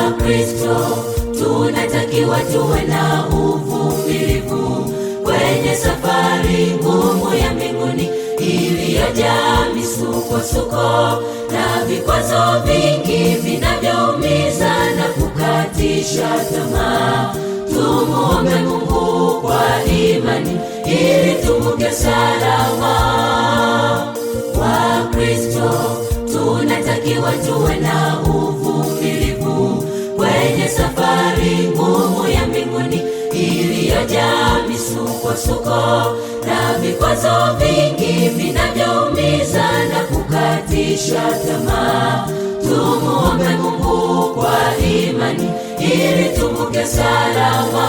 Wakristo tunatakiwa tuwe na uvumilivu kwenye safari ngumu ya mbinguni iliyojaa misukosuko na vikwazo vingi vinavyoumiza na kukatisha tamaa. Tumuombe Mungu kwa imani ili tuvuke salama. Wakristo tunatakiwa tuwe na uvumilivu kwenye safari ngumu ya mbinguni iliyojaa misukosuko na vikwazo vingi vinavyoumiza na kukatisha tamaa. Tumuombe Mungu kwa imani ili tuvuke salama.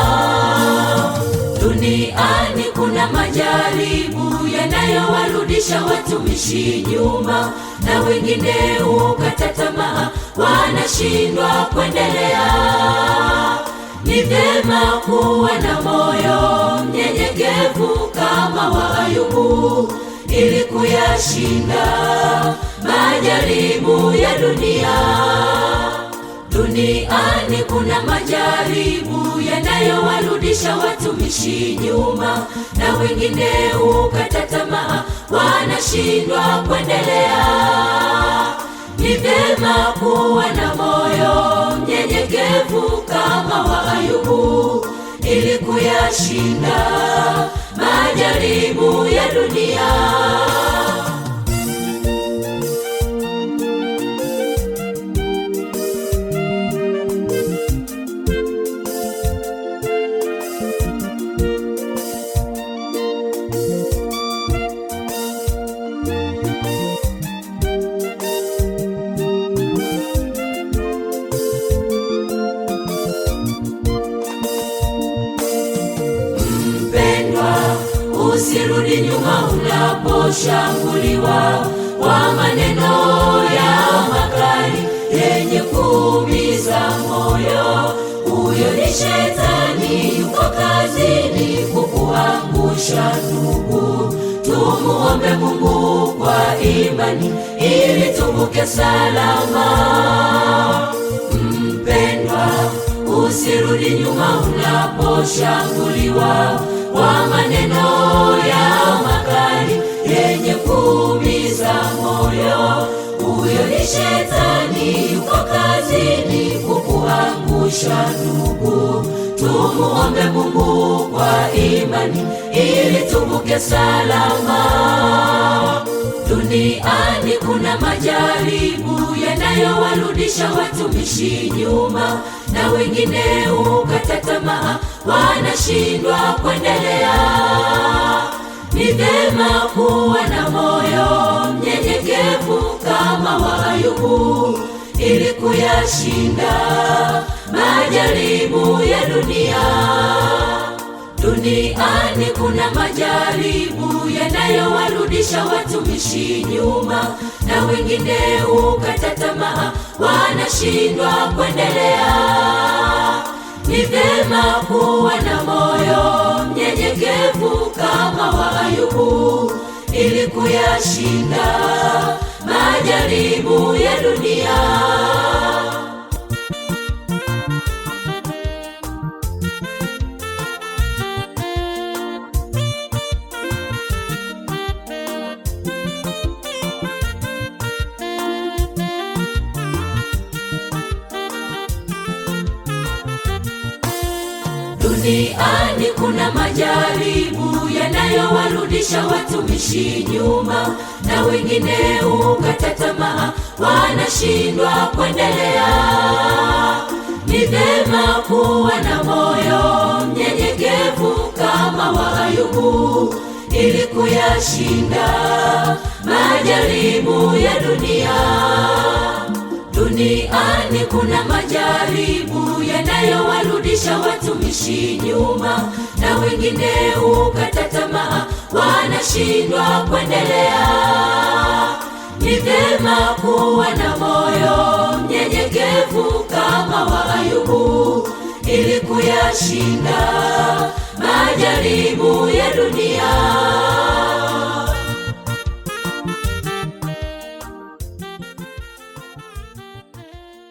Duniani kuna majaribu yanayowarudisha watumishi nyuma, na wengine hukata tamaa, wanashindwa kuendelea. Ni vyema kuwa na moyo mnyenyekevu kama wa Ayubu ili kuyashinda majaribu ya dunia. Duniani kuna majaribu yanayowarudisha watumishi nyuma, na wengine hukata tamaa, wanashindwa kuendelea. Ni vyema kuwa na moyo mnyenyekevu kama wa Ayubu ili kuyashinda majaribu ya dunia. Usirudi nyuma unaposhambuliwa kwa maneno ya makali yenye kuumiza moyo. Huyo ni shetani, yuko kazini kukuangusha ndugu. Tumuombe Mungu kwa imani ili tuvuke salama. Mpendwa, usirudi nyuma unaposhambuliwa kwa maneno ya makali yenye kuumiza moyo. Huyo ni shetani, yuko kazini kukuangusha ndugu. Tumuombe Mungu kwa imani ili tuvuke salama. Duniani kuna majaribu yanayowarudisha watumishi nyuma, na wengine hukata tamaa, wanashindwa kuendelea. Ni vyema kuwa na moyo mnyenyekevu kama wa Ayubu ili kuyashinda majaribu ya dunia. Duniani kuna majaribu yanayowarudisha watumishi nyuma, na wengine hukata tamaa, wanashindwa kuendelea. Ni vyema kuwa na moyo mnyenyekevu kama wa Ayubu ili kuyashinda majaribu ya dunia. Duniani kuna majaribu yanayowarudisha watumishi nyuma, na wengine hukata tamaa, wanashindwa kuendelea. Ni vyema kuwa na moyo mnyenyekevu kama wa Ayubu ili kuyashinda majaribu ya dunia. Duniani kuna majaribu yanayowarudisha watumishi nyuma, na wengine hukata tamaa, wanashindwa kuendelea. Ni vyema kuwa na moyo mnyenyekevu kama wa Ayubu ili kuyashinda majaribu ya dunia.